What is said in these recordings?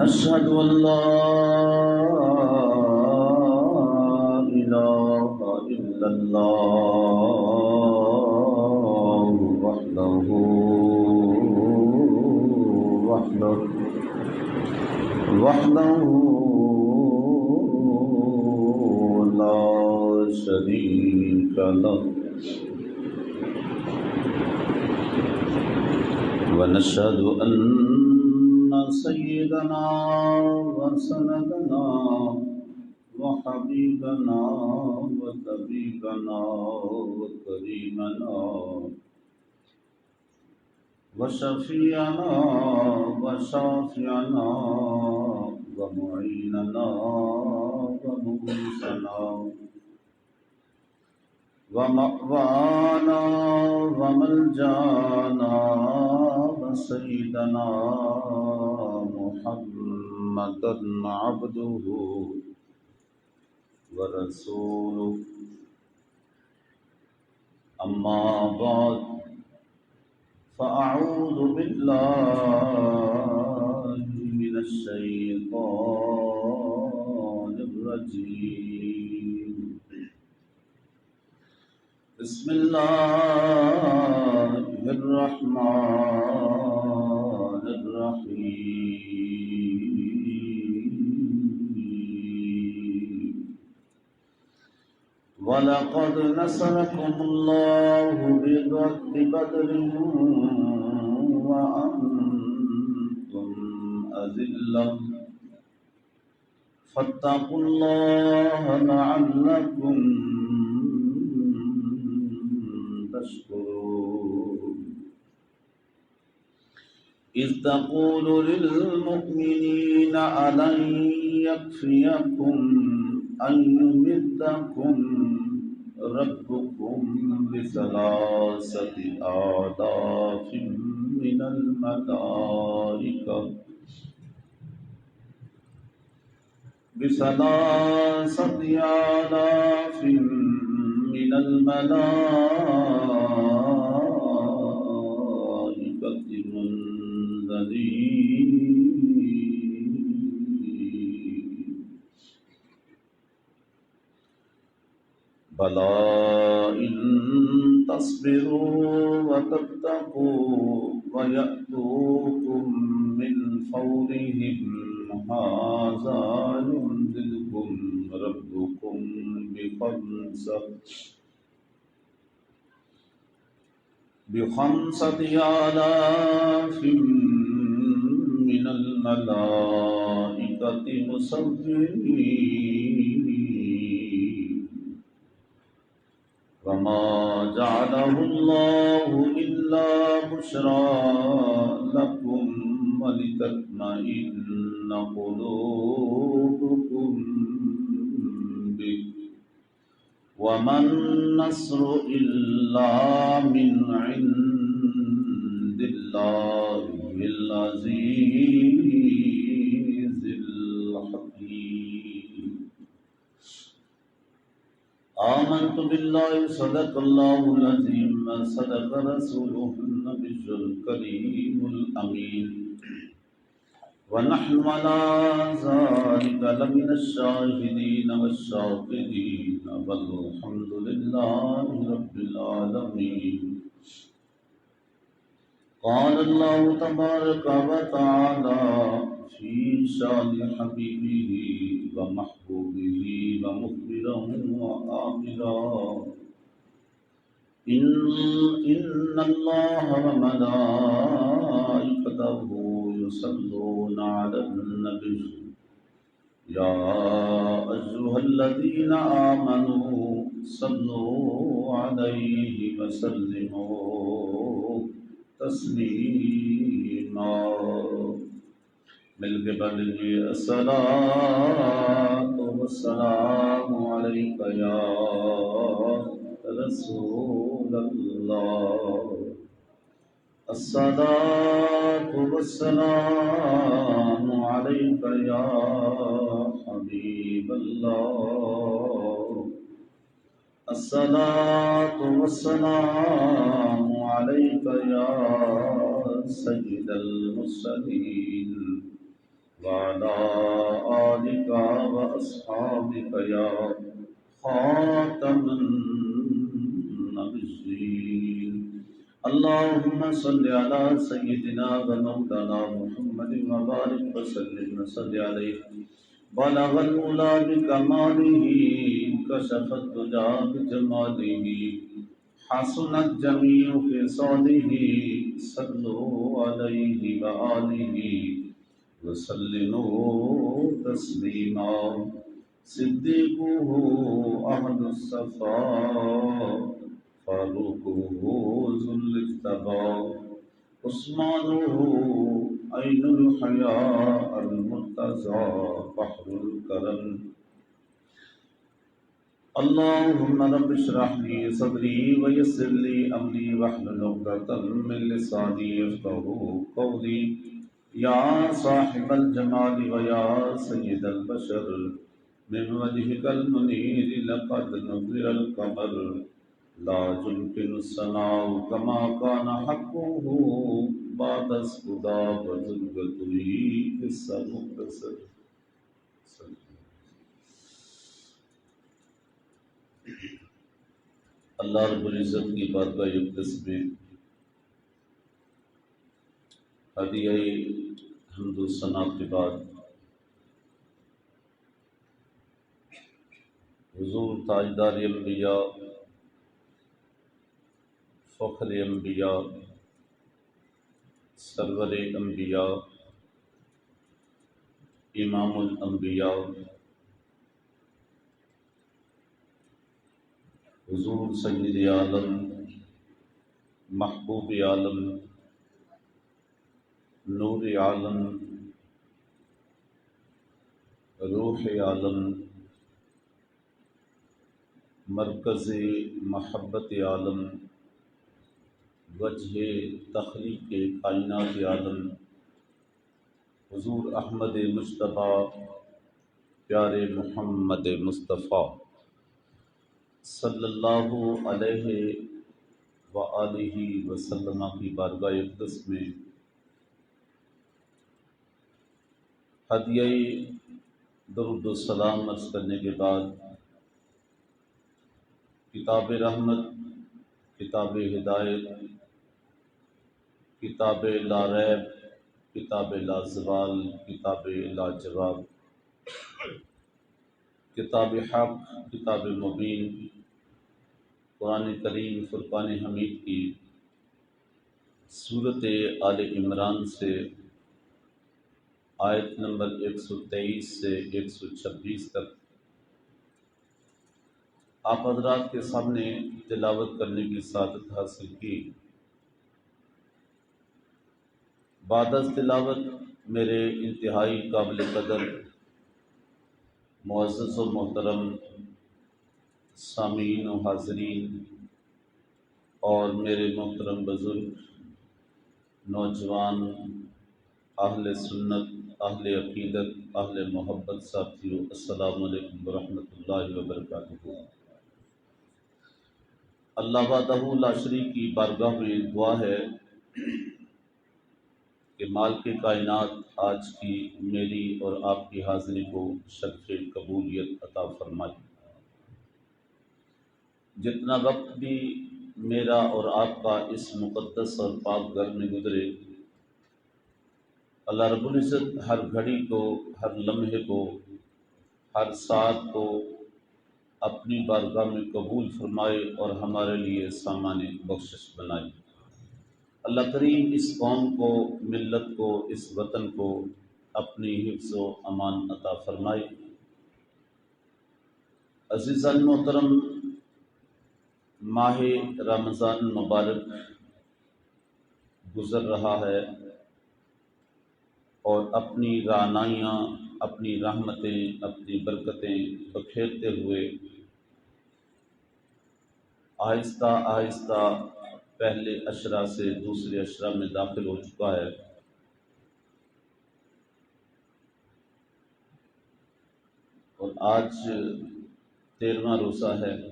ونشهد أن لا إله إلا الله وحده وحده وحده لا شريك له ونشهد أن سيدنا وسندنا وحبيبنا وطبيبنا وكريمنا وشفيعنا وشافعنا ومعيننا ومنصرنا ومأوانا وملجانا وسيدنا محمدا عبده ورسوله أما بعد فأعوذ بالله من الشيطان الرجيم بسم الله الرحمن الرحيم ولقد نصركم الله ببدر وأنتم أذلة فاتقوا الله لعلكم تشكرون إذ تقول للمؤمنين ألن يكفيكم أن يمدكم ربكم بثلاثة آلاف من الملائكة من الملائكة منزلين بلى إن تصبروا وتتقوا ويأتوكم من فورهم هذا يمددكم ربكم بخمسة آلاف من الملائكة مسومين وما جعله الله إلا بشرى لكم ولتطمئن قلوبكم به وما النصر إلا من عند الله العزيز الحكيم آمنت بالله صدق الله العظيم صدق رسوله النبي الكريم الأمين ونحن على ذلك لمن الشاهدين والشاكرين والحمد لله رب العالمين قال الله تبارك وتعالى في شان حبيبه ومحبوبه ومخبرا وآمرا إن الله وملائكته يصلون على النبي يا أيها الذين آمنوا صلوا عليه وسلموا تسليما مل کے پڑھ لیجیے الصلاۃ والسلام علیک یا رسول اللہ الصلاۃ والسلام علیک یا حبیب اللہ الصلاۃ والسلام علیک یا سید المرسلین وعلى آلك وأصحابك يا خاتم النبيين. اللهم صل على سيدنا ومولانا محمد وبارك وسلم وصل عليه. بلغ العلا بكماله، كشف الدجى بجماله، حسنت جميع خصاله. صلوا عليه وآله وسلموا تسليما. صديقه أحد الصفا، فاروقه ذو الاجتبى، عثمانه عين الحياء المرتضى، بحر الكرم. اللهم رب اشرح لي صدري ويسر لي امري واحلل عقدة من لساني يفقهوا قولي. يا صاحب الجمال ويا سيد البشر، من وجهك المنير لقد نظر القمر. لا يمكن الثناء كما كان حقه بعد اسقدا وزلغته قصة مختصر. اللہ رب العزت کی بارگاہ اقدس میں ہدیہ حمد و ثنا کے بعد حضور تاجدار انبیاء، فخر انبیاء، سرور انبیاء، امام الانبیاء، حضور سید عالم، محبوب عالم، نور عالم، روح عالم، مرکز محبت عالم، وجہ تخلیق کائنات عالم، حضور احمد مجتبیٰ پیارے محمد مصطفیٰ صلی اللہ علیہ وآلہ وسلم کی بارگاہ اقدس میں ہدیہ درود و سلام عرض کرنے کے بعد کتاب رحمت، کتاب ہدایت، کتاب لا ریب، کتاب لا زوال، کتاب لا جواب، کتاب حق، کتاب مبین، قرآن کریم فرقان حمید کی سورت آل عمران سے آیت نمبر 123 سے 126 تک آپ حضرات کے سامنے تلاوت کرنے کی سعادت حاصل کی۔ بعد از تلاوت میرے انتہائی قابل قدر معزز و محترم سامعین و حاضرین اور میرے محترم بزرگ نوجوان اہل سنت، اہل عقیدت، اہل محبت ساتھیو، السلام علیکم ورحمۃ اللہ وبرکاتہ۔ اللہ وحدہ لا شریک کی بارگاہ میں دعا ہے کہ مالک کائنات آج کی میری اور آپ کی حاضری کو شرف قبولیت عطا فرمائے۔ جتنا وقت بھی میرا اور آپ کا اس مقدس اور پاک گھر میں گزرے، اللہ رب العزت ہر گھڑی کو، ہر لمحے کو، ہر ساتھ کو اپنی بارگاہ میں قبول فرمائے اور ہمارے لیے سامان بخشش بنائے۔ اللہ کریم اس قوم کو، ملت کو، اس وطن کو اپنی حفظ و امان عطا فرمائے۔ عزیزان محترم، ماہ رمضان مبارک گزر رہا ہے اور اپنی رعنائیاں، اپنی رحمتیں، اپنی برکتیں بکھیرتے ہوئے آہستہ آہستہ پہلے عشرہ سے دوسرے عشرہ میں داخل ہو چکا ہے۔ اور آج 13واں روزہ ہے۔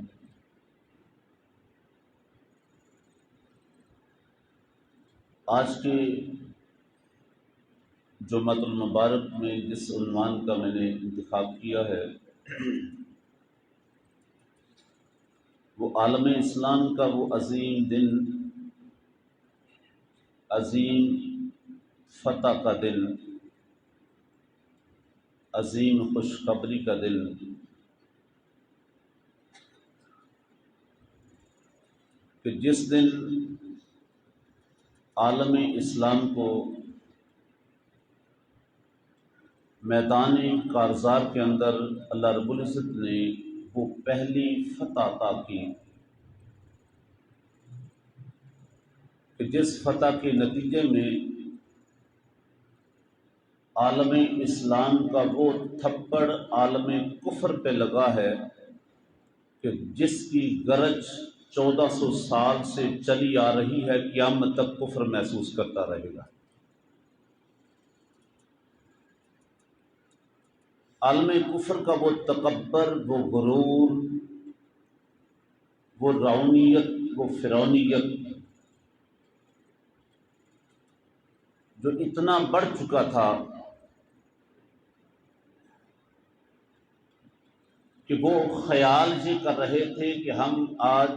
آج کے جمعۃ المبارک میں جس عنوان کا میں نے انتخاب کیا ہے وہ عالم اسلام کا وہ عظیم دن، عظیم فتح کا دن، عظیم خوشخبری کا دن، کہ جس دن عالم اسلام کو میدان کارزار کے اندر اللہ رب العزت نے وہ پہلی فتح عطا کی، کہ جس فتح کے نتیجے میں عالم اسلام کا وہ تھپڑ عالم کفر پہ لگا ہے کہ جس کی گرج 1400 سال سے چلی آ رہی ہے، قیامت تک کفر محسوس کرتا رہے گا۔ عالم کفر کا وہ تکبر، وہ غرور، وہ رعونیت، وہ فرعونیت جو اتنا بڑھ چکا تھا کہ وہ خیال یہ کر رہے تھے کہ ہم آج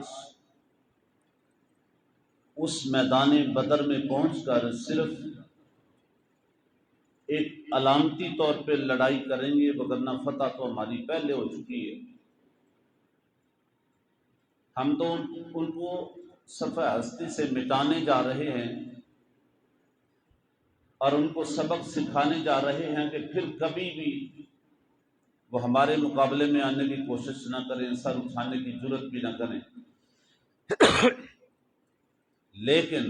اس میدان بدر میں پہنچ کر صرف ایک علامتی طور پہ لڑائی کریں گے، وگرنہ فتح تو ہماری پہلے ہو چکی ہے۔ ہم تو ان کو صفحہ ہستی سے مٹانے جا رہے ہیں اور ان کو سبق سکھانے جا رہے ہیں کہ پھر کبھی بھی وہ ہمارے مقابلے میں آنے کی کوشش نہ کریں، سر اٹھانے کی جرت بھی نہ کریں۔ لیکن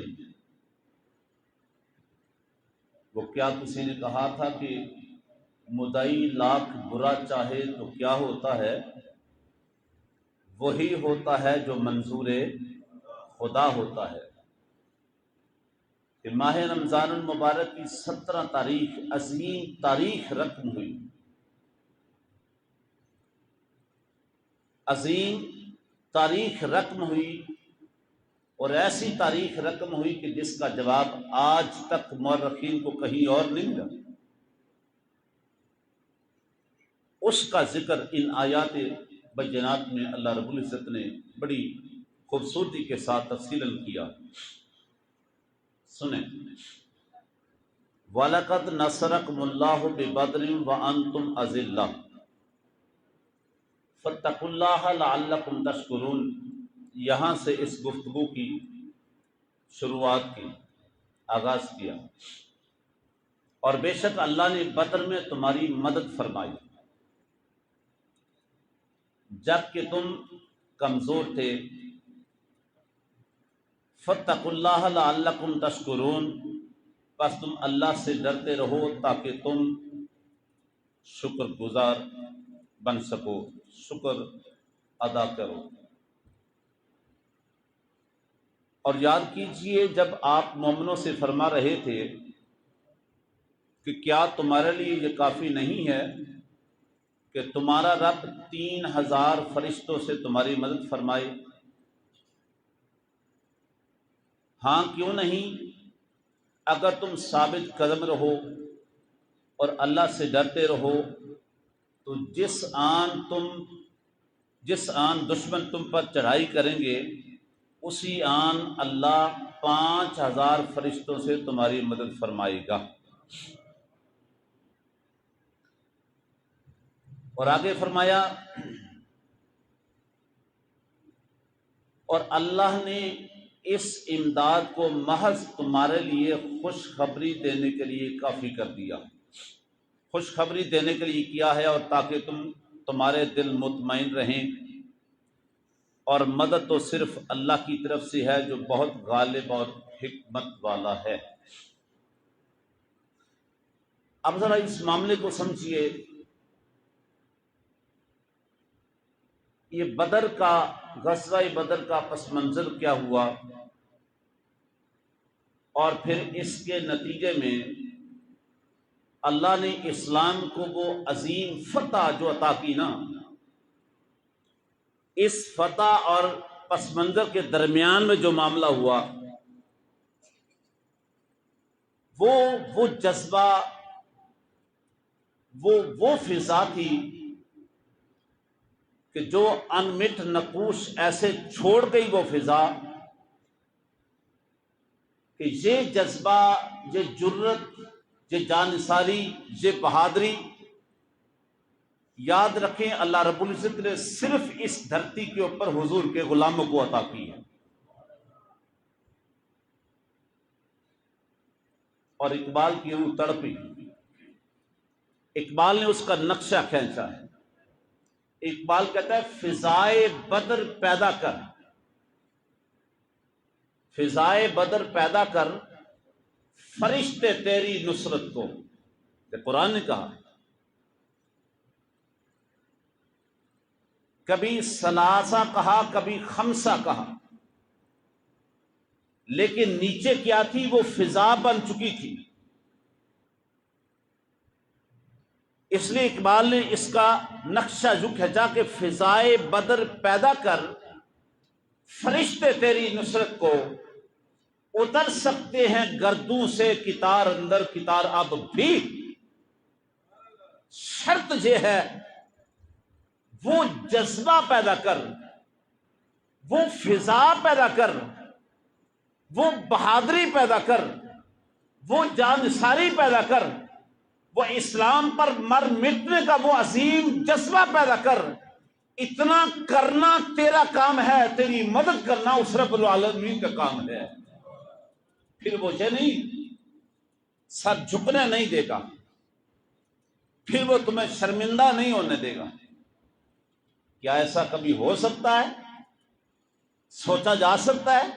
وہ کیا کسی نے کہا تھا کہ مدعی لاکھ برا چاہے تو کیا ہوتا ہے، وہی ہوتا ہے جو منظور خدا ہوتا ہے۔ کہ ماہ رمضان المبارک کی 17 تاریخ عظیم تاریخ رقم ہوئی، عظیم تاریخ رقم ہوئی، اور ایسی تاریخ رقم ہوئی کہ جس کا جواب آج تک مورخین کو کہیں اور نہیں ملا۔ اس کا ذکر ان آیات بینات میں اللہ رب العزت نے بڑی خوبصورتی کے ساتھ تفصیلاً کیا۔ سنیں، وَلَقَدْ نَصَرَكُمُ اللَّهُ بِبَدْرٍ وَأَنْتُمْ أَذِلَّةٌ فَاتَّقُوا اللَّهَ لَعَلَّكُمْ تَشْكُرُونَ۔ یہاں سے اس گفتگو کی شروعات کی، آغاز کیا، اور بے شک اللہ نے بدر میں تمہاری مدد فرمائی جب کہ تم کمزور تھے۔ فَاتَّقُوا اللَّهَ لَعَلَّكُمْ تَشْكُرُونَ، پس تم اللہ سے ڈرتے رہو تاکہ تم شکر گزار بن سکو، شکر ادا کرو۔ اور یاد کیجئے جب آپ مومنوں سے فرما رہے تھے کہ کیا تمہارے لیے یہ کافی نہیں ہے کہ تمہارا رب 3000 فرشتوں سے تمہاری مدد فرمائے؟ ہاں کیوں نہیں، اگر تم ثابت قدم رہو اور اللہ سے ڈرتے رہو تو جس آن دشمن تم پر چڑھائی کریں گے اسی آن اللہ 5000 فرشتوں سے تمہاری مدد فرمائے گا۔ اور آگے فرمایا، اور اللہ نے اس امداد کو محض تمہارے لیے خوشخبری دینے کے لیے کافی کر دیا۔ خوشخبری دینے کے لیے کیا ہے، اور تاکہ تمہارے دل مطمئن رہیں، اور مدد تو صرف اللہ کی طرف سے ہے جو بہت غالب اور حکمت والا ہے۔ اب ذرا اس معاملے کو سمجھیے، یہ بدر کا غزوہ بدر کا پس منظر کیا ہوا، اور پھر اس کے نتیجے میں اللہ نے اسلام کو وہ عظیم فتح جو عطا کی نا، اس فتح اور پس منظر کے درمیان میں جو معاملہ ہوا وہ جذبہ وہ فضا تھی کہ جو انمٹ نقوش ایسے چھوڑ گئی وہ فضا کہ یہ جذبہ، یہ جرت، یہ جانثاری، یہ بہادری، یاد رکھیں اللہ رب العزت نے صرف اس دھرتی کے اوپر حضور کے غلاموں کو عطا کی ہے۔ اور اقبال کی روح تڑپی، اقبال نے اس کا نقشہ کھینچا ہے۔ اقبال کہتا ہے فضائے بدر پیدا کر، فضائے بدر پیدا کر، فرشتے تیری نصرت کو، کہ قرآن نے کہا۔ کبھی ثلاثہ کہا، کبھی خمسہ کہا، لیکن نیچے کیا تھی؟ وہ فضا بن چکی تھی۔ اس لیے اقبال نے اس کا نقشہ یوں کھینچا کہ فضائے بدر پیدا کر، فرشتے تیری نصرت کو، اتر سکتے ہیں گردوں سے کتار اندر کتار اب بھی، شرط یہ ہے وہ جذبہ پیدا کر، وہ فضا پیدا کر، وہ بہادری پیدا کر، وہ جانثاری پیدا کر، وہ اسلام پر مر مٹنے کا وہ عظیم جذبہ پیدا کر۔ اتنا کرنا تیرا کام ہے، تیری مدد کرنا اس رب العالمین کا کام ہے۔ پھر وہ یہ نہیں سر جھکنے نہیں دے گا، پھر وہ تمہیں شرمندہ نہیں ہونے دے گا۔ کیا ایسا کبھی ہو سکتا ہے؟ سوچا جا سکتا ہے؟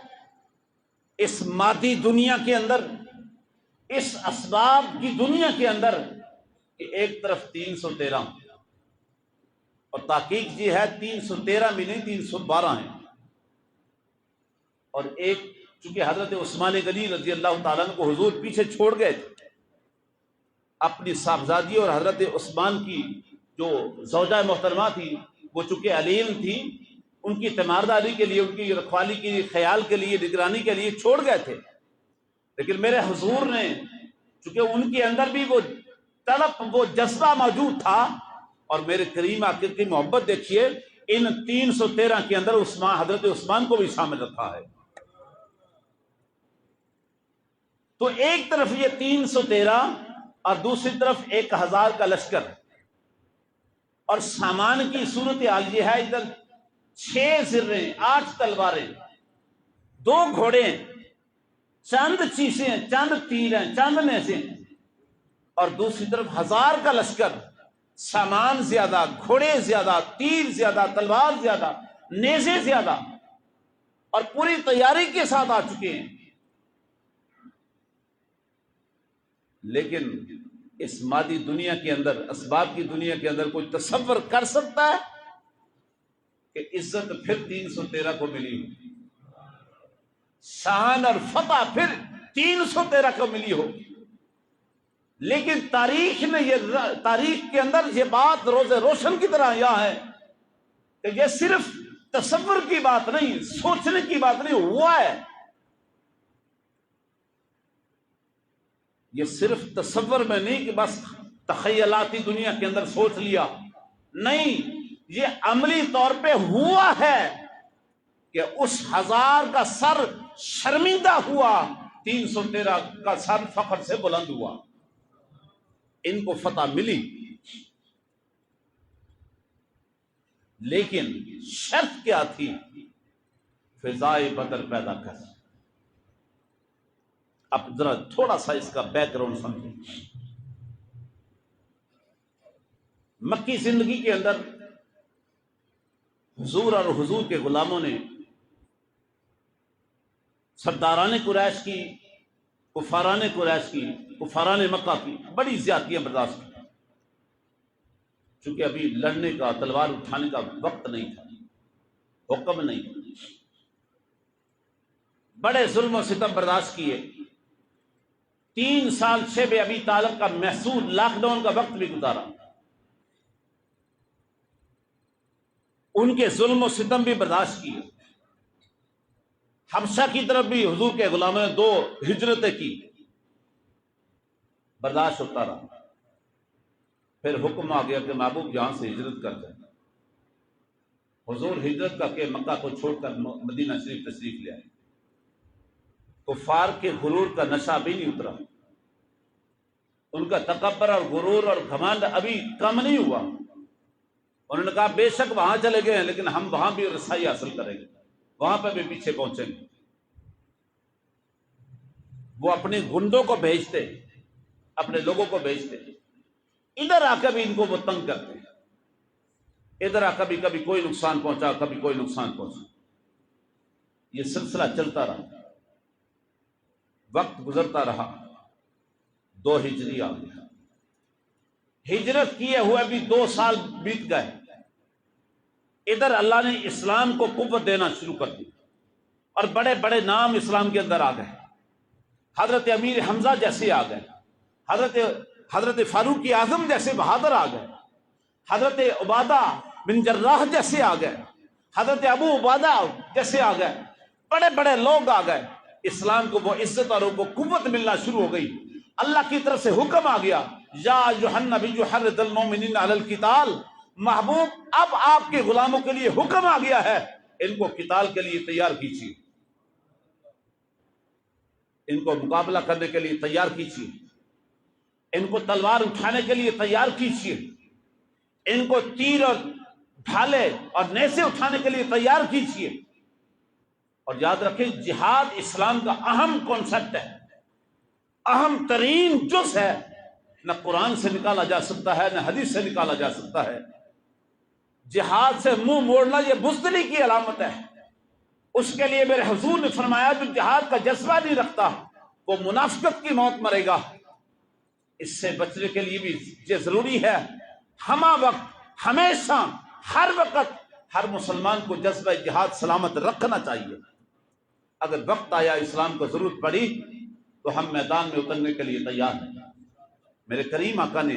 اس مادی دنیا کے اندر، اس اسباب کی دنیا کے اندر، کہ ایک طرف 313 اور تحقیق یہ ہے 313 بھی نہیں 312 ہیں، اور ایک چونکہ حضرت عثمان غنی رضی اللہ تعالیٰ عنہ کو حضور پیچھے چھوڑ گئے تھے، اپنی صاحبزادی اور حضرت عثمان کی جو زوجہ محترمہ تھی وہ چونکہ علیم تھی، ان کی تیمارداری کے لیے، ان کی رکھوالی کے لیے، خیال کے لیے، نگرانی کے لیے چھوڑ گئے تھے۔ لیکن میرے حضور نے چونکہ ان کے اندر بھی وہ تڑپ، وہ جذبہ موجود تھا، اور میرے کریم آقا کی محبت دیکھیے، ان 313 کے اندر حضرت عثمان کو بھی شامل رکھا ہے۔ تو ایک طرف یہ 313 اور دوسری طرف 1000 کا لشکر، اور سامان کی صورتحال یہ ہے، ادھر 6 زریں، 8 تلواریں، 2 گھوڑے، چند چیسیں، چند تیر ہیں، چند نیزیں، اور دوسری طرف 1000 کا لشکر، سامان زیادہ، گھوڑے زیادہ، تیر زیادہ، تلوار زیادہ، نیزے زیادہ، اور پوری تیاری کے ساتھ آ چکے ہیں۔ لیکن اس مادی دنیا کے اندر، اسباب کی دنیا کے اندر کوئی تصور کر سکتا ہے کہ عزت پھر 313 کو ملی ہو، شان اور فتح پھر 313 کو ملی ہو؟ لیکن تاریخ کے اندر یہ بات روز روشن کی طرح یہاں ہے کہ یہ صرف تصور کی بات نہیں، سوچنے کی بات نہیں، ہوا ہے۔ یہ صرف تصور میں نہیں کہ بس تخیلاتی دنیا کے اندر سوچ لیا، نہیں، یہ عملی طور پہ ہوا ہے کہ اس 1000 کا سر شرمندہ ہوا، 313 کا سر فخر سے بلند ہوا، ان کو فتح ملی۔ لیکن شرط کیا تھی؟ فضائے بدر پیدا کر۔ اب ذرا تھوڑا سا اس کا بیک گراؤنڈ سمجھیں۔ مکی زندگی کے اندر حضور اور حضور کے غلاموں نے سرداران قریش کی، کفاران قریش کی، کفاران مکہ کی بڑی زیادتیاں برداشت کی، چونکہ ابھی لڑنے کا، تلوار اٹھانے کا وقت نہیں تھا، حکم نہیں تھا۔ بڑے ظلم و ستم برداشت کیے۔ 3 سال شیب ابی طالب کا محصول لاک ڈاؤن کا وقت بھی گزارا، ان کے ظلم و ستم بھی برداشت کیے۔ حبشہ کی طرف بھی حضور کے غلاموں نے 2 ہجرتیں کی، برداشت ہوتا رہا۔ پھر حکم آ گیا کہ محبوب یہاں سے ہجرت کر جائے. حضور ہجرت کر کے مکہ کو چھوڑ کر مدینہ شریف تشریف لے آئے. کفار کے غرور کا نشہ بھی نہیں اترا، ان کا تکبر اور غرور اور گھمنڈ ابھی کم نہیں ہوا. انہوں نے کہا بے شک وہاں چلے گئے ہیں لیکن ہم وہاں بھی رسائی حاصل کریں گے، وہاں پہ بھی پیچھے پہنچیں گے. وہ اپنے گنڈوں کو بھیجتے، اپنے لوگوں کو بھیجتے، ادھر آ کر بھی ان کو وہ تنگ کرتے، ادھر آ کر بھی کبھی کوئی نقصان پہنچا، کبھی کوئی نقصان پہنچا. یہ سلسلہ چلتا رہا، وقت گزرتا رہا. 2 ہجری آ گیا، ہجرت کیے ہوئے بھی 2 سال بیت گئے. ادھر اللہ نے اسلام کو قوت دینا شروع کر دی اور بڑے بڑے نام اسلام کے اندر آ گئے. حضرت امیر حمزہ جیسے آ گئے، حضرت فاروق اعظم جیسے بہادر آ گئے، حضرت عبادہ بن جراح جیسے آ گئے، حضرت ابو عبادہ جیسے آ گئے. بڑے بڑے لوگ آ گئے. اسلام کو وہ عزت اور وہ قوت ملنا شروع ہو گئی. اللہ کی طرف سے حکم آ گیا، یا ایھا النبی حرض المؤمنین علی القتال. محبوب اب آپ کے غلاموں کے لیے حکم آ گیا ہے، ان کو قتال کے لیے تیار کیجیے، ان کو مقابلہ کرنے کے لیے تیار کیجیے، ان کو تلوار اٹھانے کے لیے تیار کیجیے، ان کو تیر اور ڈھالے اور نیزے اٹھانے کے لیے تیار کیجیے. اور یاد رکھیں جہاد اسلام کا اہم کانسیپٹ ہے، اہم ترین جز ہے. نہ قرآن سے نکالا جا سکتا ہے، نہ حدیث سے نکالا جا سکتا ہے. جہاد سے منہ موڑنا یہ بزدلی کی علامت ہے. اس کے لیے میرے حضور نے فرمایا جو جہاد کا جذبہ نہیں رکھتا وہ منافقت کی موت مرے گا. اس سے بچنے کے لیے بھی یہ ضروری ہے ہمہ وقت، ہمیشہ، ہر وقت ہر مسلمان کو جذبہ جہاد سلامت رکھنا چاہیے. اگر وقت آیا، اسلام کو ضرورت پڑی تو ہم میدان میں اترنے کے لیے تیار ہیں. میرے کریم آقا نے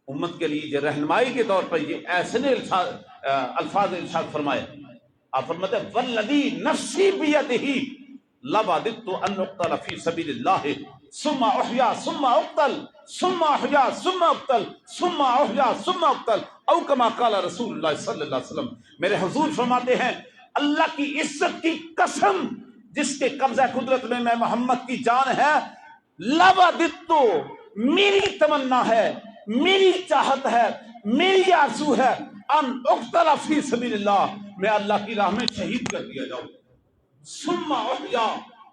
امت کے لیے یہ رہنمائی کے طور پر یہ ایسے الفاظ ارشاد فرمائے. آپ فرماتے ہیں والذی نفسی بیدہ لوددت ان اقتل فی سبیل اللہ ثم احیا ثم اقتل ثم احیا ثم اقتل ثم احیا ثم اقتل او کما قال رسول اللہ صلی اللہ علیہ وسلم. میرے حضور فرماتے ہیں اللہ کی عزت کی قسم جس کے قبضہ قدرت میں محمد کی جان ہے، لوددت، میری تمنا ہے، میری چاہت ہے، میری آرزو ہے ان اقتل فی سبیل اللہ، میں اللہ کی راہ میں شہید کر دیا جاؤں. ثم احیا،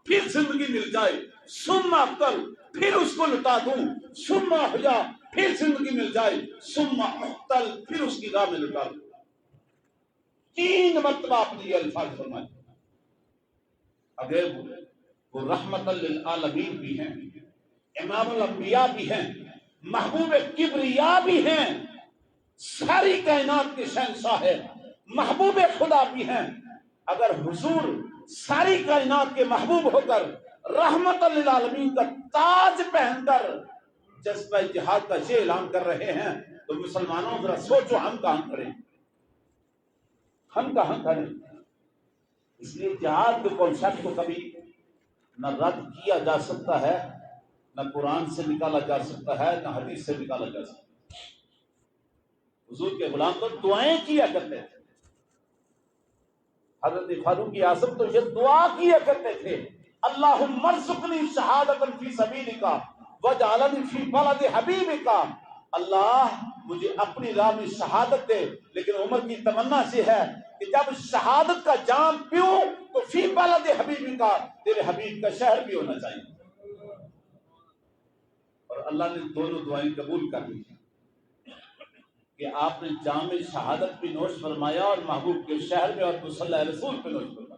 پھر زندگی مل جائے، ثم اقتل، پھر اس کو لٹا دوں، ثم احیا، پھر زندگی مل جائے، ثم اقتل، پھر اس کی راہ میں لٹا دوں. 3 مرتبہ آپ نے یہ الفاظ فرمائے. اگر وہ رحمت للعالمین بھی ہیں، امام الانبیاء بھی ہیں، محبوب کبریا بھی ہیں، ساری کائنات کے شہنشاہ ہے، محبوب خدا بھی ہیں. اگر حضور ساری کائنات کے محبوب ہو کر رحمت للعالمین کا تاج پہن کر جذبہ جہاد کا یہ اعلان کر رہے ہیں تو مسلمانوں ذرا سوچو ہم کہاں کھڑے، ہم کہاں کھڑے. اس لیے جہاد کے کانسیپٹ کو کبھی نہ رد کیا جا سکتا ہے، نہ قرآن سے نکالا جا سکتا ہے، نہ حدیث سے نکالا جا سکتا ہے. حضور کے غلام تو دعائیں کیا کرتے تھے. حضرت فاروق اعظم تو یہ دعا کیا کرتے تھے، اللہم ارزقنی شہادۃ فی سبیلک واجعلنی فی بلد حبیبک. اللہ مجھے اپنی راہ میں شہادت دے، لیکن عمر کی تمنا سے ہے کہ جب شہادت کا جام پیوں تو فی بلد حبیبک، تیرے حبیب کا شہر بھی ہونا چاہیے. اور اللہ نے دونوں دعائیں قبول کر لی کہ آپ نے جام شہادت بھی نوش فرمایا اور محبوب کے شہر میں اور مصلی رسول پہ نوش فرمایا.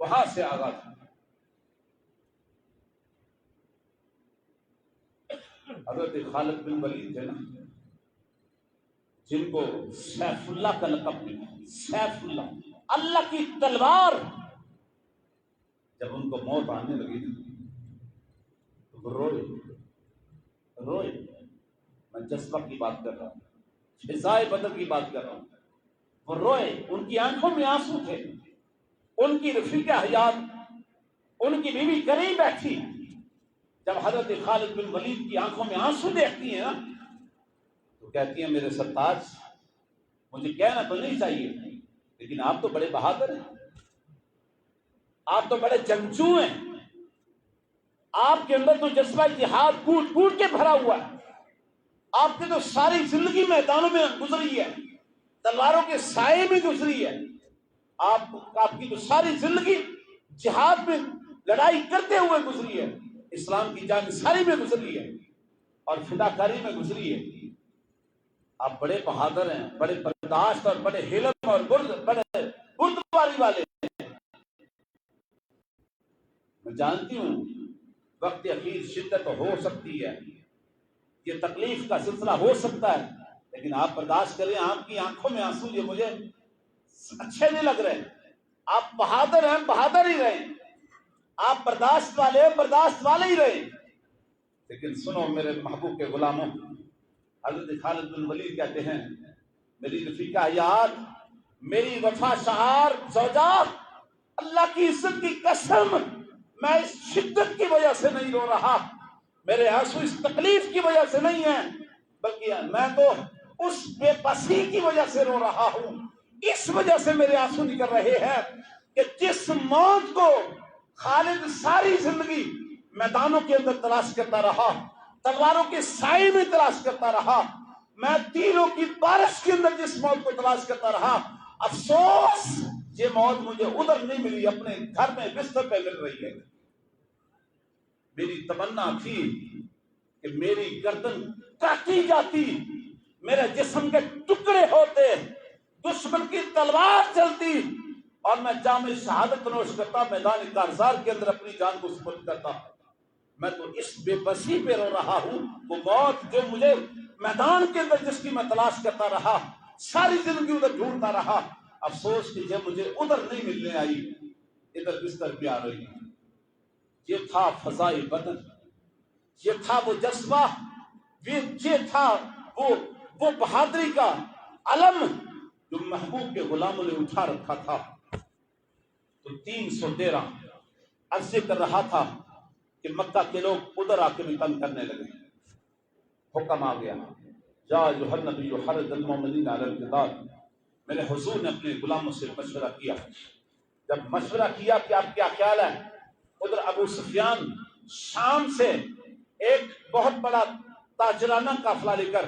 وہاں سے آغاز ہوا. حضرت خالد بن ولید تھے نا، جن کو سیف اللہ کا لقب ملا. سیف اللہ، اللہ کی تلوار. جب ان کو موت آنے لگی تو روئے. میں جذبہ کی بات کر رہا ہوں، فضائے بدر کی بات کر رہا ہوں. وہ روئے، ان کی آنکھوں میں آنسو تھے. ان کی رفیق حیات، ان کی بیوی قریب بیٹھی. جب حضرت خالد بن ولید کی آنکھوں میں آنسو دیکھتی ہیں نا تو کہتی ہیں میرے سرتاج مجھے کہنا تو نہیں چاہیے لیکن آپ تو بڑے بہادر ہیں، آپ تو بڑے جنگجو ہیں، آپ کے اندر تو جذبہ جہاد کود کود کے بھرا ہوا ہے، آپ کی تو ساری زندگی میدانوں میں گزری ہے، تلواروں کے سائے میں گزری ہے، آپ کی تو ساری زندگی جہاد میں لڑائی کرتے ہوئے گزری ہے، اسلام کی جانساری میں گزری ہے اور فداکاری میں گزری ہے۔ آپ بڑے بہادر ہیں، بڑے برداشت اور بڑے حلم اور بڑے بردباری والے ہیں۔ میں جانتی ہوں وقت اخیر شدت ہو سکتی ہے، یہ تکلیف کا سلسلہ ہو سکتا ہے، لیکن آپ برداشت کریں۔ آپ کی آنکھوں میں آنسو یہ مجھے اچھے نہیں لگ رہے۔ آپ بہادر ہیں، بہادر ہی رہیں، آپ برداشت والے ہیں، برداشت والے ہی رہیں۔ لیکن سنو میرے محبوب کے غلاموں، حضرت خالد بن ولید کہتے ہیں میری رفیقہ حیات، میری وفا شعار زوجہ، اللہ کی عزت کی قسم میں اس شدت کی وجہ سے نہیں رو رہا، میرے آنسو اس تکلیف کی وجہ سے نہیں ہیں، بلکہ میں تو اس بے بسی کی وجہ سے رو رہا ہوں۔ اس وجہ سے میرے آنسو نکل رہے ہیں کہ جس موت کو خالد ساری زندگی میدانوں کے اندر تلاش کرتا رہا، تلواروں کے سائے میں تلاش کرتا رہا، میں تیروں کی بارش کے اندر جس موت کو تلاش کرتا رہا، افسوس یہ موت مجھے ادھر نہیں ملی، اپنے گھر میں بستر پہ مل رہی ہے۔ میری تمنا تھی کہ میری گردن کاٹی جاتی، میرے جسم کے ٹکڑے ہوتے، دشمن کی تلوار چلتی اور میں جام شہادت نوش کرتا، میدان کارزار کے اندر اپنی جان کو سپرد کرتا۔ میں تو اس بے بسی پہ رو رہا ہوں، وہ موت جو مجھے میدان کے اندر جس کی میں تلاش کرتا رہا، ساری زندگی ادھر ڈھونڈتا رہا، افسوس کہ یہ مجھے ادھر نہیں ملنے آئی، ادھر بستر پہ آ رہی ہے۔ یہ تھا فضائے بدن، یہ تھا وہ جذبہ، یہ تھا وہ بہادری کا علم جو محبوب کے غلاموں نے اٹھا رکھا تھا۔ تو 313 عرض کر رہا تھا کہ مکہ کے لوگ ادھر آ کے بھی تنگ کرنے لگے، حکم آ گیا یا ایھا النبی حرض المؤمنین علی القتال۔ میں نے حضور نے اپنے غلاموں سے مشورہ کیا، جب مشورہ کیا کہ آپ کیا خیال ہے، ادھر ابو سفیان شام سے ایک بہت بڑا تاجرانہ قافلہ لے کر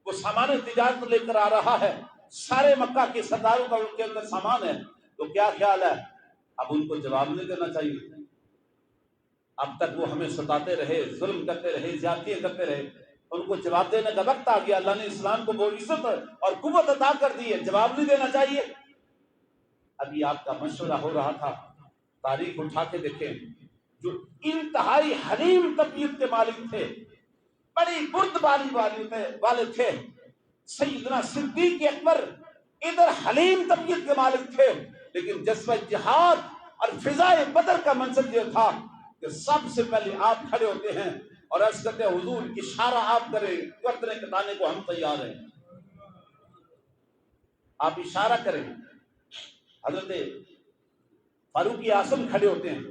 وہ سامان تجارت لے کر آ رہا ہے، سارے مکہ کے سرداروں کا ان کے اندر سامان ہے، تو کیا خیال ہے؟ اب ان کو جواب نہیں دینا چاہیے؟ اب تک وہ ہمیں ستاتے رہے، ظلم کرتے رہے، زیادتیاں کرتے رہے، ان کو جواب دینے کا وقت آ گیا، اللہ نے اسلام کو وہ عزت اور قوت عطا کر دی ہے، جواب نہیں دینا چاہیے؟ ابھی آپ کا مشورہ ہو رہا تھا، تاریخ اٹھا کے دیکھیں، جو انتہائی حلیم طبیعت کے مالک تھے، بڑی بردباری والے تھے، سیدنا صدیق اکبر ادھر حلیم طبیعت کے مالک تھے، لیکن جذبہ جہاد اور فضائے بدر کا منظر یہ تھا کہ سب سے پہلے آپ کھڑے ہوتے ہیں اور عرض کرتے ہیں حضور اشارہ آپ کریں، گردنیں کٹانے کو ہم تیار ہیں، آپ اشارہ کریں۔ حضرت فاروق اعظم کھڑے ہوتے ہیں،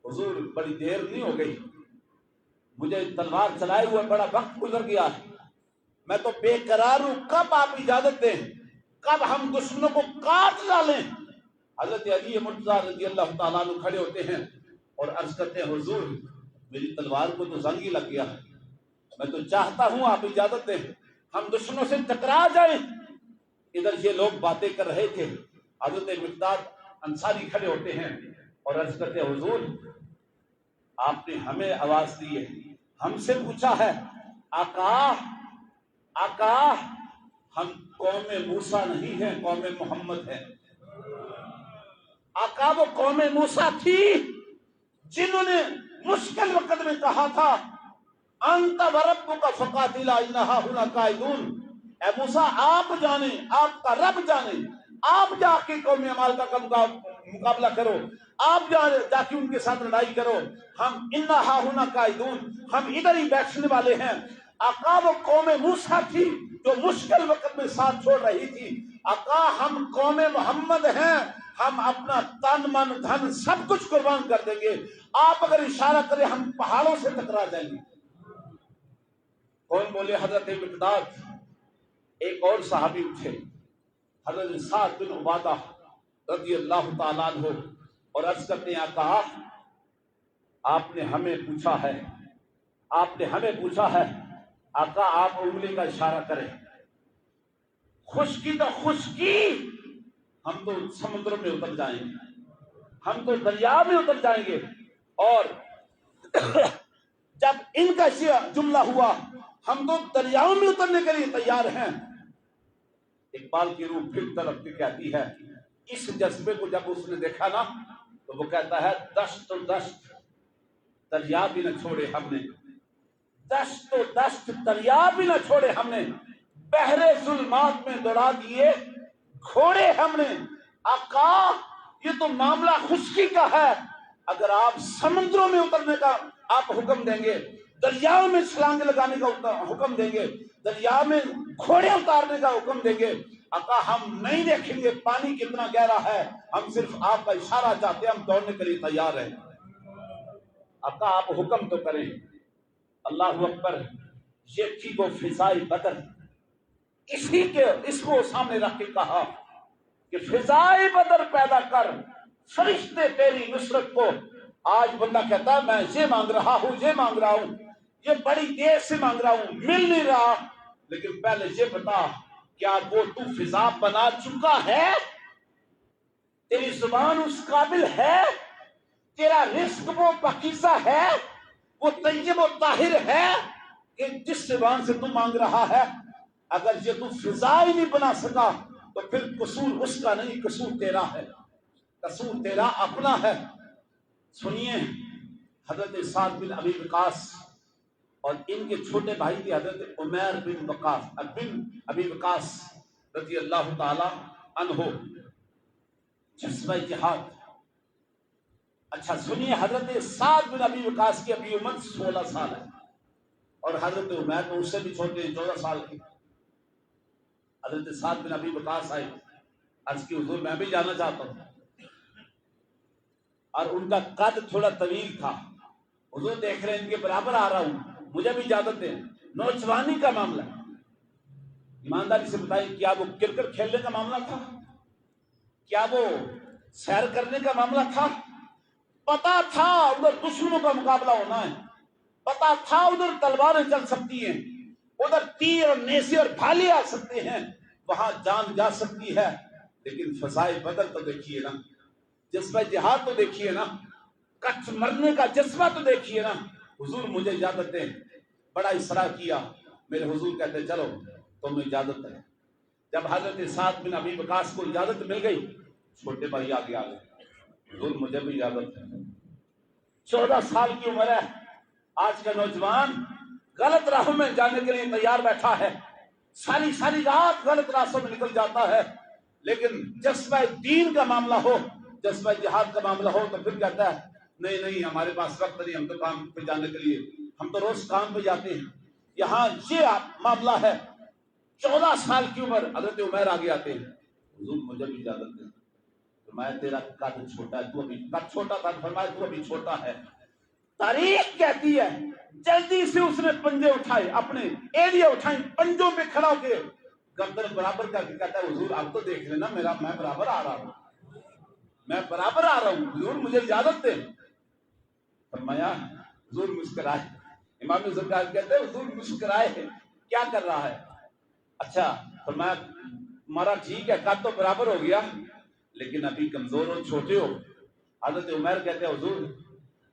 حضور بڑی دیر نہیں ہو گئی، مجھے تلوار چلائے ہوئے بڑا وقت گزر گیا، میں تو بے قرار ہوں، کب آپ اجازت دیں، کب ہم دشمنوں کو کاٹ ڈالیں۔ حضرت علی مرتضیٰ رضی اللہ تعالیٰ عنہ کھڑے ہوتے ہیں اور عرض کرتے ہیں حضور میری تلوار کو تو زنگ ہی لگ گیا، میں تو چاہتا ہوں آپ اجازت دیں ہم دشمنوں سے ٹکرا جائیں۔ ادھر یہ لوگ باتیں کر رہے تھے، حضرت مقداد انصاری کھڑے ہوتے ہیں اور عرض کرتے ہیں حضور آپ نے ہمیں آواز دی ہے، ہم سے پوچھا ہے، آقا ہم قوم موسیٰ نہیں ہیں، قوم محمد ہیں۔ آقا وہ قوم موسیٰ تھی جنہوں نے مشکل وقت میں کہا تھا انت وربک فقاتلا ان ھاہنا قاعدون، اے موسیٰ آپ جانیں، آپ کا رب جانے، آپ جا کے قوم عمالقہ کا مقابلہ کرو، آپ جا کے ان کے ساتھ لڑائی کرو، ہم ان ھاہنا قاعدون، ہم ادھر ہی بیٹھنے والے ہیں۔ آقا وہ قوم موسیٰ تھی جو مشکل وقت میں ساتھ چھوڑ رہی تھی، آقا ہم قوم محمد ہیں، ہم اپنا تن من دھن سب کچھ قربان کر دیں گے، آپ اگر اشارہ کریں ہم پہاڑوں سے ٹکرا جائیں گے۔ کون بولے؟ حضرت مقداد ایک اور صحابی اٹھے حضرت سعد بن عبادہ رضی اللہ تعالیٰ عنہ اور عرض کرتے ہیں آقا آپ نے ہمیں پوچھا ہے آقا آپ انگلی کا اشارہ کریں، خشکی تو خشکی، ہم تو سمندر میں اتر جائیں گے، ہم تو دریا میں اتر جائیں گے۔ اور جب ان کا جملہ ہوا ہم تو دریاؤں میں اترنے کے لیے تیار ہیں، اقبال کی روح پھر طرف کے کہتی ہے اس جذبے کو جب اس نے دیکھا نا تو وہ کہتا ہے دشت و دشت دریا بھی نہ چھوڑے ہم نے، دشت و دشت دریا بھی نہ چھوڑے ہم نے، بحر ظلمات میں دوڑا دیے گھوڑے ہم نے۔ آقا یہ تو معاملہ خشکی کا ہے، اگر آپ سمندروں میں اترنے کا آپ حکم دیں گے، دریاؤں میں چھلانگیں لگانے کا حکم دیں گے، دریا میں گھوڑے اتارنے کا حکم دیں گے، آقا ہم نہیں دیکھیں گے پانی کتنا گہرا ہے، ہم صرف آپ کا اشارہ چاہتے ہیں، ہم دوڑنے کے لیے تیار ہیں، آقا آپ حکم تو کریں۔ اللہ اکبر۔ یہ تھی وہ فضائے بدر، اس کو سامنے رکھ کے کہا کہ فضائے بدر پیدا کر فرشتے تیری نصرت کو۔ آج بندہ کہتا ہے میں یہ مانگ رہا ہوں، یہ بڑی دیر سے مانگ رہا ہوں، مل نہیں رہا، لیکن پہلے یہ بتا کیا وہ تو فضا بنا چکا ہے؟ تیری زبان اس قابل ہے؟ تیرا رزق وہ پاکیزہ ہے، وہ طیب و طاہر ہے کہ جس زبان سے تو مانگ رہا ہے؟ اگر یہ تو فضا ہی نہیں بنا سکا تو پھر قصور اس کا نہیں، قصور تیرا ہے، قصور تیرا اپنا ہے۔ سنیے حضرت سعد بن ابی وقاص اور ان کے چھوٹے بھائی تھے حضرت عمیر بن ابی وقاص رضی اللہ تعالی عنہ، جذبہ جہاد۔ اچھا سنیے حضرت سعد بن ابی وقاص کی ابھی عمر 16 سال ہے اور حضرت عمیر تو اس سے بھی چھوٹے 14 سال کی۔ حضرت سعد بن ابی وقاص آئے، عرض کی حضور میں بھی جانا چاہتا ہوں، اور ان کا قد تھوڑا طویل تھا، حضور دیکھ رہے ہیں ان کے برابر آ رہا ہوں، مجھے بھی اجازت دیں۔ نوجوانی کا معاملہ، ایمانداری سے بتائیے کیا وہ کرکٹ کھیلنے کا معاملہ تھا؟ کیا وہ سیر کرنے کا معاملہ تھا؟ پتا تھا ادھر دشمنوں کا مقابلہ ہونا ہے، پتا تھا ادھر تلواریں چل سکتی ہیں، ادھر تیر اور نیزے اور بھالے آ سکتے ہیں، وہاں جان جا سکتی ہے، لیکن فضائے بدر تو دیکھیے نا، جذبہ جہاد تو دیکھیے نا، کچھ مرنے کا جذبہ تو دیکھیے نا۔ حضور مجھے اجازت دیں، بڑا اصرار کیا، میرے حضور کہتے چلو تمہیں اجازت ہے۔ جب حضرت سعد بن ابی وقاص کو اجازت مل گئی، چھوٹے بھائی آگے آ گئے، حضور مجھے بھی اجازت ہے۔ 14 سال کی عمر ہے، آج کا نوجوان غلط راہوں میں جانے کے لیے تیار بیٹھا ہے، ساری رات غلط راستوں میں نکل جاتا ہے، لیکن جذبہ دین کا معاملہ ہو، جذبہ جہاد کا معاملہ ہو تو پھر کہتا ہے نہیں ہمارے پاس وقت نہیں، ہم تو کام پہ جانے کے لیے، ہم تو روز کام پہ جاتے ہیں۔ یہاں یہ معاملہ ہے، 14 سال کی عمر، حضرت عمیر آگے آتے ہیں، حضور مجھے بھی اجازت دیں، فرمایا تیرا قد چھوٹا ہے، تو ابھی قد چھوٹا تھا، فرمایا تو ابھی چھوٹا ہے۔ تاریخ کہتی ہے جلدی سے اس نے پنجے اٹھائے، اپنے ایڑیاں اٹھائیں، پنجوں پہ کھڑا ہو کے گردن برابر کر کے کہتا ہے حضور آپ تو دیکھ لینا میں برابر آ رہا ہوں، حضور مجھے اجازت دیں۔ فرمایا حضور مسکرائے، امام زرقائی کہتے ہیں حضور مسکرائے، کیا کر رہا ہے؟ اچھا فرمایا تمہارا ٹھیک ہے قد تو برابر ہو گیا لیکن ابھی کمزور ہو، چھوٹے ہو۔ حضرت عمیر کہتے ہیں حضور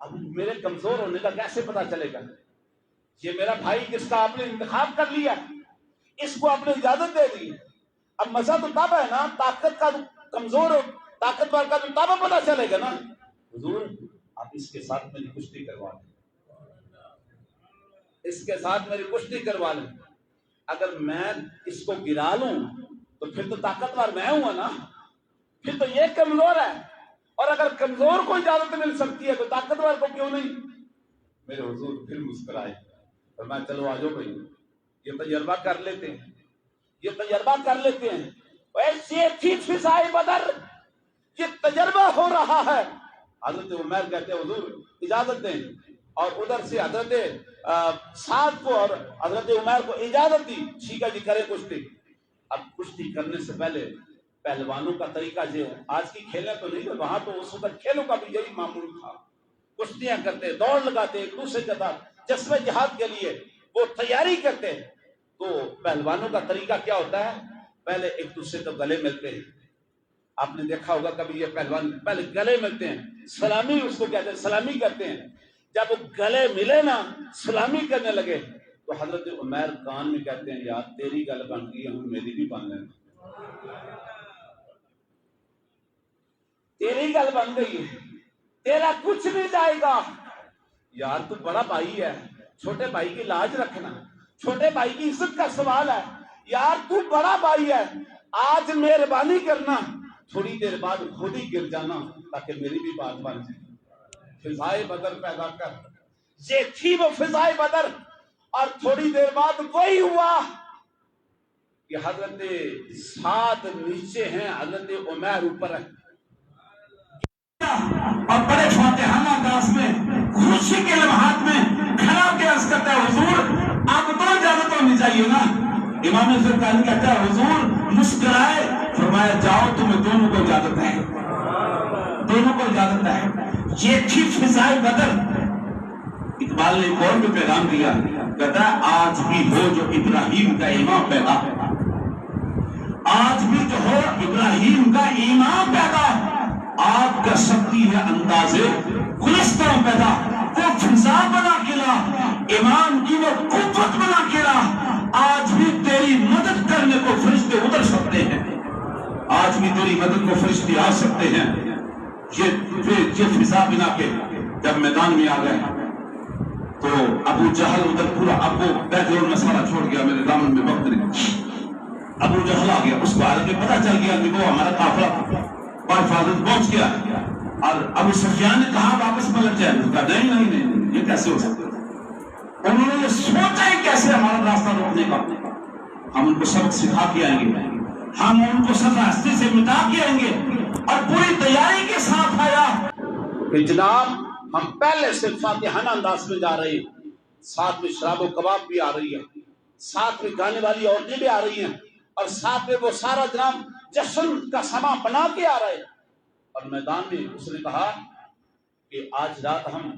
اب میرے کمزور ہونے کا کیسے پتا چلے گا؟ یہ میرا بھائی جس کا آپ نے انتخاب کر لیا، اس کو آپ نے اجازت دے دی، اب مزہ تو تب ہے نا، طاقت کا کمزور ہو، طاقتور کا تو تب پتا چلے گا نا۔ حضور آپ اس کے ساتھ میری کشتی کروا لیں، اس کے ساتھ میری کشتی کروا لیں، اگر میں اس کو گرا لوں تو پھر تو طاقتور میں ہوں نا، پھر تو یہ کمزور ہے، اور اگر کمزور کو اجازت مل سکتی ہے تو طاقتور کو کیوں نہیں؟ میرے حضور پھر مسکرائے، فرمایا چلو آجو بھائی یہ تجربہ کر لیتے ہیں، ایسی تھی فضائے بدر، یہ تجربہ ہو رہا ہے۔ حضرت عمیر کہتے ہیں حضور اجازت دیں، اور ادھر سے حضرت سعد کو اور حضرت عمیر کو اجازت دی، ٹھیک ہے جی کرے کشتی۔ اب کشتی کرنے سے پہلے پہلوانوں کا طریقہ جو آج کی کھیلیں تو نہیں، وہاں تو اس وقت کھیلوں کا بھی یہی معمول تھا، کشتیاں کرتے، دوڑ لگاتے ایک دوسرے کے ساتھ جذبہ جہاد کے لیے وہ تیاری کرتے۔ تو پہلوانوں کا طریقہ کیا ہوتا ہے؟ پہلے ایک دوسرے کو گلے ملتے ہیں، آپ نے دیکھا ہوگا کبھی یہ پہلوان پہلے گلے ملتے ہیں، سلامی اس کو کہتے ہیں، سلامی کرتے ہیں۔ جب وہ گلے ملے نا، سلامی کرنے لگے تو حضرت عمیر کان میں کہتے ہیں یار تیری گل بن گئی ہے، ہم میری بھی بن لیں، تیری گل بن گئی ہے، تیرا کچھ نہیں جائے گا یار، تو بڑا بھائی ہے، چھوٹے بھائی کی لاج رکھنا، چھوٹے بھائی کی عزت کا سوال ہے، یار تو بڑا بھائی ہے، آج مہربانی کرنا، تھوڑی دیر بعد خود ہی گر جانا تاکہ میری بھی بات بن جائے۔ فضائے بدر پیدا کر، یہ تھی وہ فضائے بدر۔ اور تھوڑی دیر بعد وہی ہوا کہ حضرت سعد نیچے ہیں، حضرت عمیر اوپر ہے، اور بڑے فاتحانہ انداز میں خوشی کے لمحات میں کھڑا کے عرض کرتا ہے حضور اب تو اجازت ہونی چاہیے نا۔ امام سرکاری کہتا ہے حضور مسکرائے، فرمایا جاؤ تمہیں دونوں کو اجازت ہے، دونوں کو اجازت ہے۔ یہ تھی فضائے بدر۔ اقبال نے ایک اور بھی پیغام دیا، کہتا ہے آج بھی ہو جو ابراہیم کا امام پیدا، آج بھی جو ہو ابراہیم کا امام پیدا، آپ کر سکتی ہے انداز گلستان پیدا، وہ فضا بنا کے لا، ایمان کی وہ قوت بنا کے لا، آج بھی تیری مدد کرنے کو فرشتے اتر سکتے ہیں، آج بھی تیری مدد کو فرشتے آ سکتے ہیں۔ یہ فضا بنا کے جب میدان میں آ گئے تو ابو جہل ادھر پورا، اب وہ بیت اور مسئلہ چھوڑ گیا، میرے دامن میں وقت نہیں، ابو جہل آ گیا، اس کو حالت میں پتہ چل گیا کہ وہ ہمارا قافلہ اور حفاظت پہنچ گیا، اور ابو سفیان نے کہا واپس پلٹ جائے، کہا نہیں نہیں نہیں یہ کیسے ہو سکتا ہے؟ انہوں نے سوچا ہی کیسے ہمارا راستہ روکنے کا، ہم ان کو سبق سکھا کے آئیں گے، ہم ان کو سب راستے سے مٹا کے آئیں گے، اور پوری تیاری کے ساتھ آیا کہ جناب ہم پہلے سے فاتحانہ انداز میں جا رہے ہیں، ساتھ میں شراب و کباب بھی آ رہی ہے، ساتھ میں گانے والی عورتیں بھی آ رہی ہیں، اور ساتھ میں وہ سارا جناب جشن کا سما بنا کے آ رہے ہیں۔ اور میدان میں اس نے کہا کہ آج رات ہم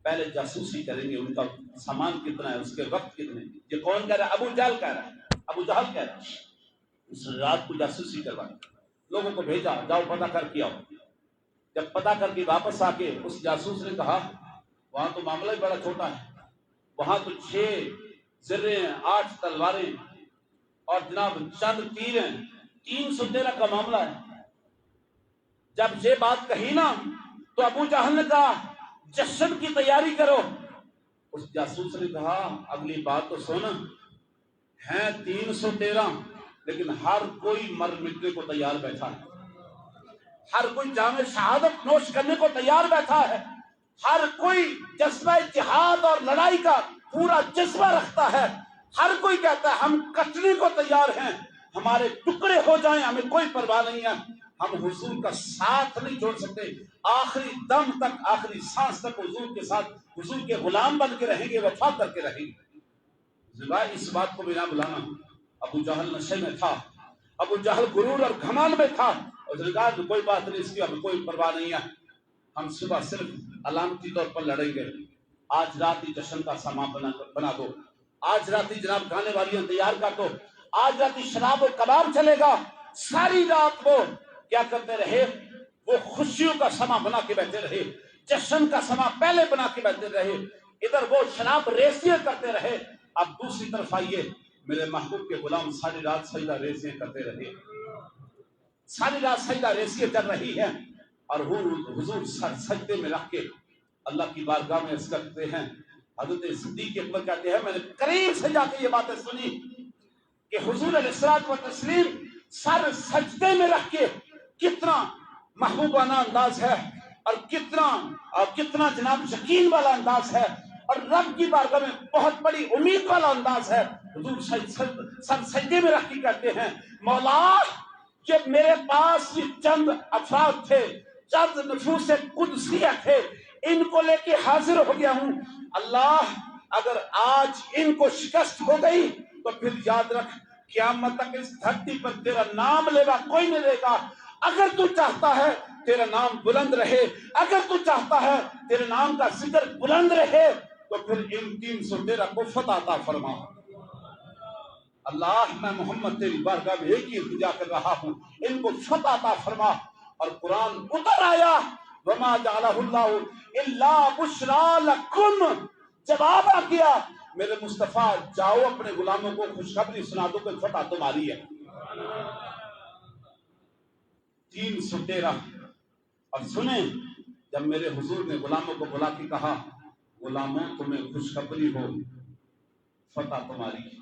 پہلے جاسوسی کریں گے، ان کا سامان کتنا ہے، اس کے وقت کتنے۔ یہ کون کہہ رہا ہے؟ ابو جہل کہہ رہا ہے، ابو جہل کہہ رہا ہے۔ اس نے رات کو جاسوسی کروائی، لوگوں کو بھیجا جاؤ پتہ کر کے آؤ۔ جب پتہ کر کے واپس آ کے اس جاسوس نے کہا وہاں تو معاملہ ہی بڑا چھوٹا ہے، وہاں تو 6 زرے ہیں، 8 تلواریں اور جناب چند تیر ہیں، 313 کا معاملہ ہے۔ جب یہ بات کہی نا تو ابو جہل نے کہا جشن کی تیاری کرو۔ اس جاسوس نے کہا اگلی بات تو سونا، ہیں 313 لیکن ہر کوئی مر مٹنے کو تیار بیٹھا ہے، ہر کوئی جام شہادت نوش کرنے کو تیار بیٹھا ہے، ہر کوئی جذبہ جہاد اور لڑائی کا پورا جذبہ رکھتا ہے، ہر کوئی کہتا ہے ہم کٹنے کو تیار ہیں، ہمارے ٹکڑے ہو جائیں ہمیں کوئی پرواہ نہیں ہے، ہم حضور کا ساتھ نہیں چھوڑ سکتے، آخری دم تک، آخری سانس تک حضور کے ساتھ، حضور کے غلام بن کے رہیں گے، وفا کر کے رہیں گے۔ اس بات کو بھی نہ بلانا، ابو جہل نشے میں تھا، ابو جہل غرور اور گھمنڈ میں تھا، اور نے کہا کوئی بات نہیں، اس کی ہمیں کوئی پرواہ نہیں ہے، ہم صبح صرف علامتی طور پر لڑیں گے، آج رات ہی جشن کا سامان بنا دو، آج رات ہی جناب گانے والیاں تیار کر دو، آج رات ہی شراب و کباب چلے گا۔ ساری رات وہ کیا کرتے رہے؟ وہ خوشیوں کا سما بنا کے بیٹھے رہے، جشن کا سما پہلے بنا کے بیٹھے رہے، ادھر وہ شراب ریسیاں کرتے رہے۔ اب دوسری طرف آئیے، میرے محبوب کے غلام ساری رات سجدہ ریسیاں کرتے رہے، ساری رات سجدہ ریسیاں کر رہی ہیں، اور حضور سر سجدے میں رکھ کے اللہ کی بارگاہ میں عرض کرتے ہیں۔ حضرت صدیق اکبر کہتے ہیں میں نے قریب سے جا کے یہ باتیں سنی کہ حضور علیہ الصلوۃ والتسلیم سر سجدے میں رکھ کے کتنا محبوبانہ انداز ہے، اور کتنا جناب یقین والا انداز ہے، اور رب کی بارگاہ میں بہت بڑی امید والا انداز ہے۔ حضور سر سجدے میں رکھ کے کہتے ہیں مولا جب میرے پاس یہ چند افراد تھے، چند نفوس قدسیہ تھے، ان کو لے کے حاضر ہو گیا ہوں، اللہ اگر آج ان کو شکست ہو گئی تو پھر یاد رکھ قیامت تک اس دھرتی پر تیرا نام لیوا کوئی نہیں لے گا. اگر تو چاہتا ہے تیرا نام بلند رہے، اگر تو چاہتا ہے تیرے نام کا ذکر بلند رہے، تو پھر ان 313 کو فتح عطا فرما. اللہ میں محمد تیری بارگاہ میں ایک ہی التجا کر رہا ہوں، ان کو فتح عطا فرما. اور قرآن اتر آیا وما جعلہ اللہ الا بشرا لکم. جواب آ گیا میرے مصطفیٰ جاؤ اپنے غلاموں کو خوشخبری سنا دو کہ فتح تمہاری ہے. 313. اور سنیں جب میرے حضور نے غلاموں کو بلا کے کہا غلاموں تمہیں خوشخبری ہو فتح تمہاری ہے.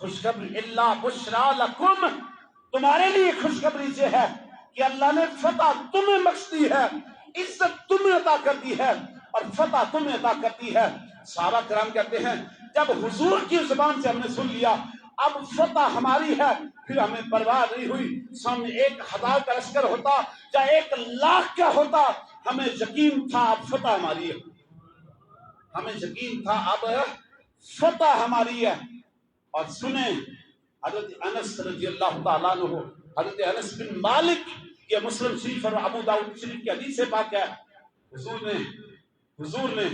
خوشخبری الا بشرا لکم، تمہارے لیے خوشخبری سے ہے کہ اللہ نے فتح تمہیں بخش دی ہے، عزت تمہیں عطا کر دی ہے اور فتح تمہیں عطا کر دی ہے. صحابہ کرام کہتے ہیں جب حضور کی زبان سے ہم نے سن لیا اب فتح ہماری ہے، پھر ہمیں پرواہ نہیں ہوئی. سامنے 1000 کا لشکر ہوتا یا 1,00,000 کا ہوتا، ہمیں یقین تھا اب فتح ہماری ہے. ہمیں یقین تھا اب فتح ہماری ہے. اور سنیں حضرت انس رضی اللہ تعالیٰ عنہ، حضرت انس بن مالک، یہ مسلم شریف اور ابو داؤد شریف کی حدیث پاک ہے. حضور نے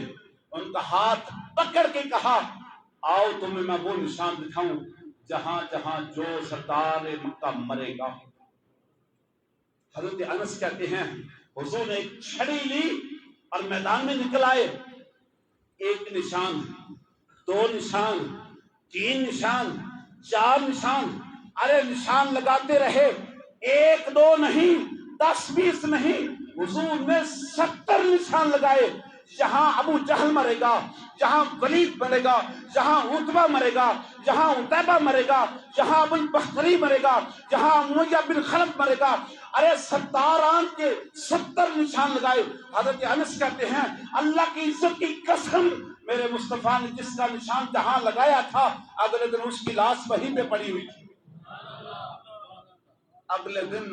ان کا ہاتھ پکڑ کے کہا آؤ تمہیں میں وہ نشان دکھاؤں جہاں جہاں جو سردار مکہ مرے گا. حضرت انس کہتے ہیں حضور نے ایک چھڑی لی اور میدان میں نکل آئے. 1 نشان، 2 نشان، 3 نشان، 4 نشان، ارے نشان لگاتے رہے. 1 2 نہیں، 10 20 نہیں، حضور نے 70 نشان لگائے. جہاں ابو جہل مرے گا، جہاں ولید مرے گا، جہاں عتبہ مرے گا، جہاں عتیبہ مرے گا، جہاں ابو البختری مرے گا، جہاں امیہ بن خلف مرے گا، ارے 70 کے 70 نشان لگائے. حضرت انس کہتے ہیں اللہ کی عزت کی قسم میرے مصطفیٰ نے جس کا نشان جہاں لگایا تھا اگلے دن اس کی لاش وہیں پہ پڑی ہوئی تھی. اگلے دن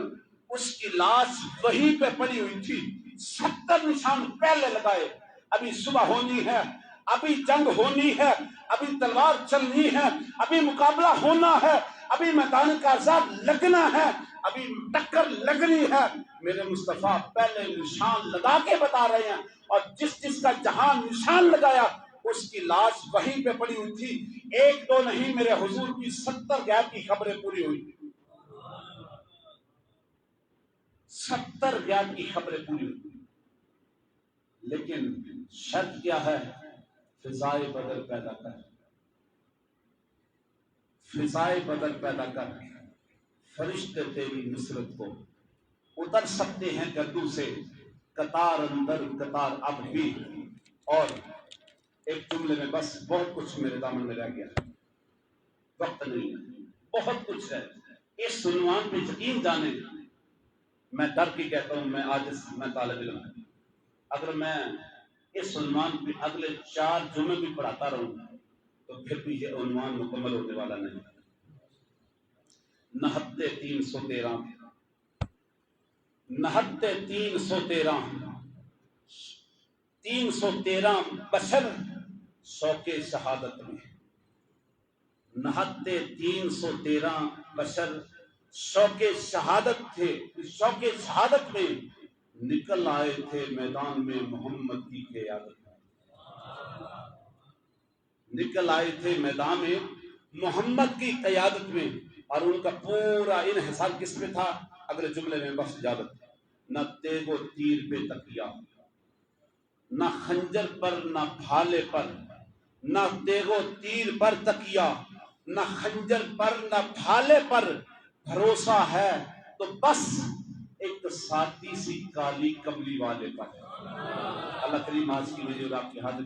اس کی لاش وہیں پہ پڑی ہوئی تھی. 70 نشان پہلے لگائے. ابھی صبح ہونی ہے، ابھی جنگ ہونی ہے، ابھی تلوار چلنی ہے، ابھی مقابلہ ہونا ہے، ابھی میدان کارزات لگنا ہے، ابھی ٹکر لگنی ہے. میرے مصطفیٰ پہلے نشان لگا کے بتا رہے ہیں اور جس جس کا جہاں نشان لگایا اس کی لاش وہیں پہ پڑی ہوئی تھی. 1 2 نہیں، میرے حضور کی 70 غیب کی خبریں پوری ہوئی. 70 غیب کی خبریں پوری ہوئی. لیکن شرط کیا ہے؟ فضائے بدر پیدا کر، فضائے بدر پیدا کر. فرشتے تیری نصرت کو اتر سکتے ہیں گردوں سے، قطار اندر قطار اب بھی. اور ایک جملے میں بس، بہت کچھ میرے دامن میں رہ گیا، وقت نہیں ہے، بہت کچھ ہے. اس عنوان پہ یقین جانے، میں ڈر کے کہتا ہوں، میں عاجز، میں طالب علم ہوں. اگر میں اس عنوان پہ اگلے 4 جمعے بھی پڑھاتا رہوں تو پھر بھی یہ عنوان مکمل ہونے والا نہیں. 313 بشر شوق شہادت میں، 313 بشر شوق شہادت تھے. شوق شہادت میں نکل آئے تھے میدان میں محمد کی قیادت میں. نکل آئے تھے میدان میں محمد کی قیادت میں. اور ان کا پورا انحصار کس پہ تھا؟ اگلے جملے میں بس اجازت. نہ تیغ و تیر پہ تکیہ، نہ خنجر پر نہ بھالے پر، نہ تیغ و تیر پر تکیہ، نہ خنجر پر نہ بھالے پر. بھروسہ ہے تو بس ایک ساتھی سی کالی کملی والے پر. اللہ کریم آج کی میری اور آپ کی حاضر